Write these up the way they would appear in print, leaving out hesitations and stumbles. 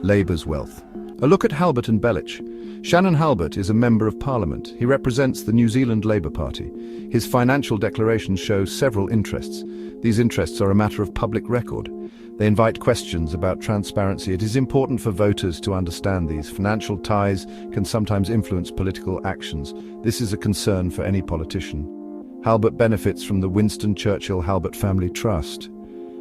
Labour's wealth. A look at Halbert and Belich. Shannon Halbert is a Member of Parliament. He represents the New Zealand Labour Party. His financial declarations show several interests. These interests are a matter of public record. They invite questions about transparency. It is important for voters to understand these. Financial ties can sometimes influence political actions. This is a concern for any politician. Halbert benefits from the Winston Churchills Halbert Family Trust.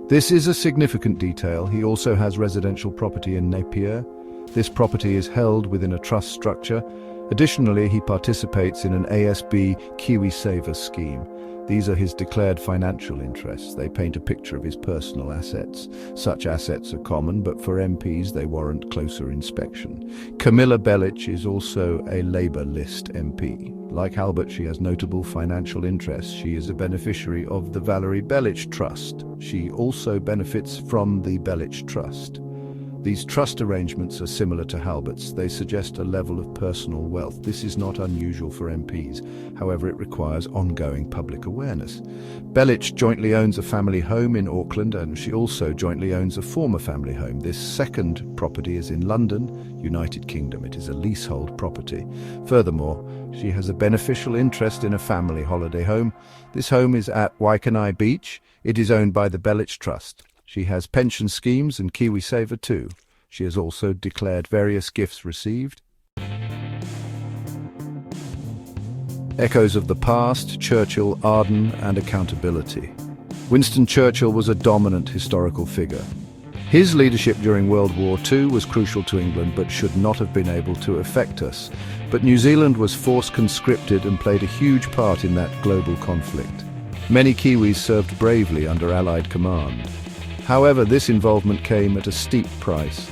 This is a significant detail. He also has residential property in Napier. This property is held within a trust structure. Additionally, he participates in an ASB KiwiSaver scheme. These are his declared financial interests. They paint a picture of his personal assets. Such assets are common, but for MPs they warrant closer inspection. Camilla Belich is also a Labour list MP. Like Halbert, she has notable financial interests. She is a beneficiary of the Valerie Belich Trust. She also benefits from the Belich Trust. These trust arrangements are similar to Halbert's. They suggest a level of personal wealth. This is not unusual for MPs. However, it requires ongoing public awareness. Belich jointly owns a family home in Auckland, and she also jointly owns a former family home. This second property is in London, United Kingdom. It is a leasehold property. Furthermore, she has a beneficial interest in a family holiday home. This home is at Waikanae Beach. It is owned by the Belich Trust. She has pension schemes and KiwiSaver too. She has also declared various gifts received. Echoes of the past, Churchill, Arden, and accountability. Winston Churchill was a dominant historical figure. His leadership during World War II was crucial to England, but should not have been able to affect us. But New Zealand was force conscripted and played a huge part in that global conflict. Many Kiwis served bravely under Allied command. However, this involvement came at a steep price.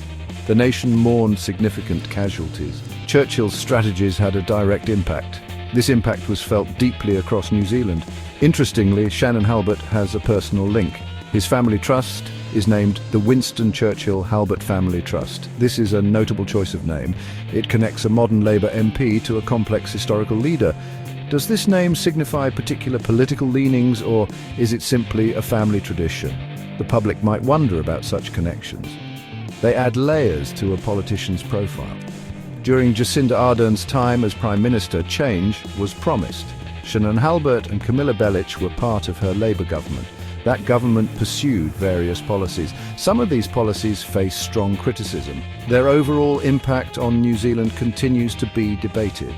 The nation mourned significant casualties. Churchill's strategies had a direct impact. This impact was felt deeply across New Zealand. Interestingly, Shannon Halbert has a personal link. His family trust is named the Winston Churchills Halbert Family Trust. This is a notable choice of name. It connects a modern Labour MP to a complex historical leader. Does this name signify particular political leanings, or is it simply a family tradition? The public might wonder about such connections. They add layers to a politician's profile. During Jacinda Ardern's time as Prime Minister, change was promised. Shannon Halbert and Camilla Belich were part of her Labour government. That government pursued various policies. Some of these policies face strong criticism. Their overall impact on New Zealand continues to be debated.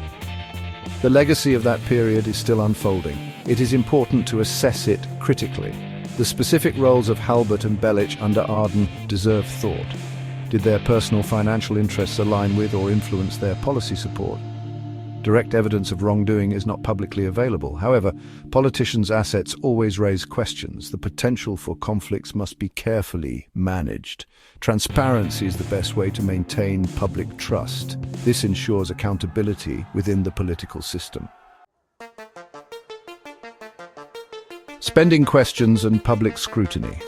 The legacy of that period is still unfolding. It is important to assess it critically. The specific roles of Halbert and Belich under Arden deserve thought. Did their personal financial interests align with or influence their policy support? Direct evidence of wrongdoing is not publicly available. However, politicians' assets always raise questions. The potential for conflicts must be carefully managed. Transparency is the best way to maintain public trust. This ensures accountability within the political system. Spending questions and public scrutiny.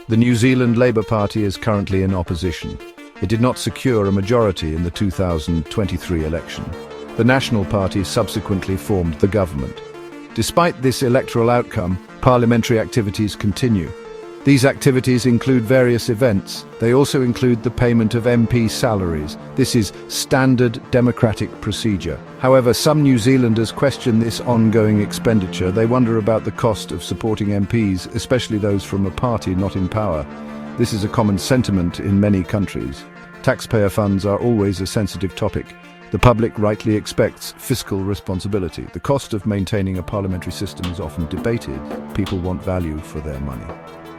The New Zealand Labour Party is currently in opposition. It did not secure a majority in the 2023 election. The National Party subsequently formed the government. Despite this electoral outcome, parliamentary activities continue. These activities include various events. They also include the payment of MP salaries. This is standard democratic procedure. However, some New Zealanders question this ongoing expenditure. They wonder about the cost of supporting MPs, especially those from a party not in power. This is a common sentiment in many countries. Taxpayer funds are always a sensitive topic. The public rightly expects fiscal responsibility. The cost of maintaining a parliamentary system is often debated. People want value for their money.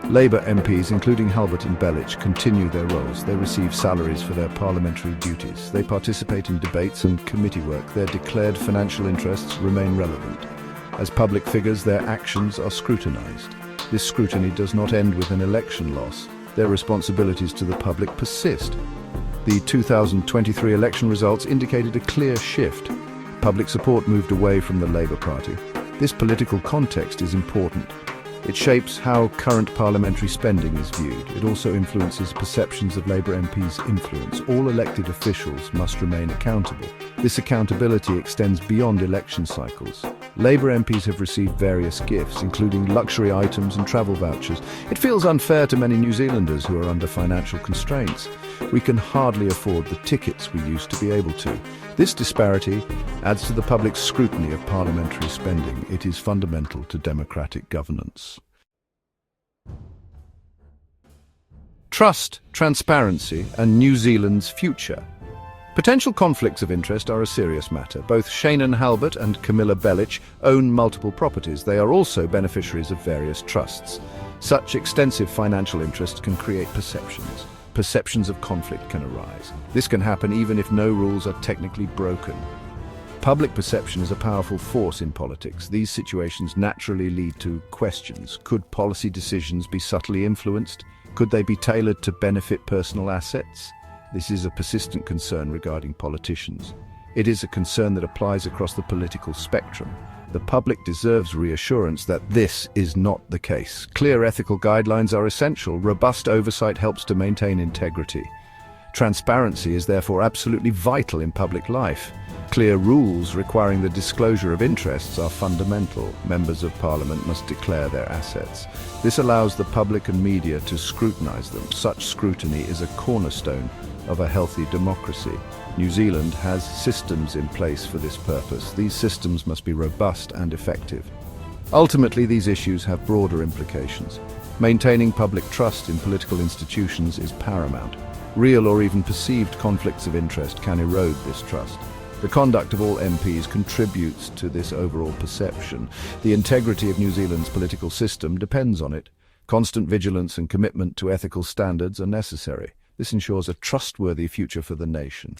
Labour MPs, including Halbert and Belich, continue their roles. They receive salaries for their parliamentary duties. They participate in debates and committee work. Their declared financial interests remain relevant. As public figures, their actions are scrutinised. This scrutiny does not end with an election loss. Their responsibilities to the public persist. The 2023 election results indicated a clear shift. Public support moved away from the Labour Party. This political context is important. It shapes how current parliamentary spending is viewed. It also influences perceptions of Labour MPs' influence. All elected officials must remain accountable. This accountability extends beyond election cycles. Labour MPs have received various gifts, including luxury items and travel vouchers. It feels unfair to many New Zealanders who are under financial constraints. we can hardly afford the tickets we used to be able to. This disparity adds to the public's scrutiny of parliamentary spending. It is fundamental to democratic governance. Trust, transparency, and New Zealand's future. Potential conflicts of interest are a serious matter. Both Shannon Halbert and Camilla Bellich own multiple properties. They are also beneficiaries of various trusts. Such extensive financial interest can create perceptions. Perceptions of conflict can arise. This can happen even if no rules are technically broken. Public perception is a powerful force in politics. These situations naturally lead to questions. Could policy decisions be subtly influenced? Could they be tailored to benefit personal assets? This is a persistent concern regarding politicians. It is a concern that applies across the political spectrum. The public deserves reassurance that this is not the case. Clear ethical guidelines are essential. Robust oversight helps to maintain integrity. Transparency is therefore absolutely vital in public life. Clear rules requiring the disclosure of interests are fundamental. Members of Parliament must declare their assets. This allows the public and media to scrutinise them. Such scrutiny is a cornerstone of a healthy democracy. New Zealand has systems in place for this purpose. These systems must be robust and effective. Ultimately, these issues have broader implications. Maintaining public trust in political institutions is paramount. Real or even perceived conflicts of interest can erode this trust. The conduct of all MPs contributes to this overall perception. The integrity of New Zealand's political system depends on it. Constant vigilance and commitment to ethical standards are necessary. This ensures a trustworthy future for the nation.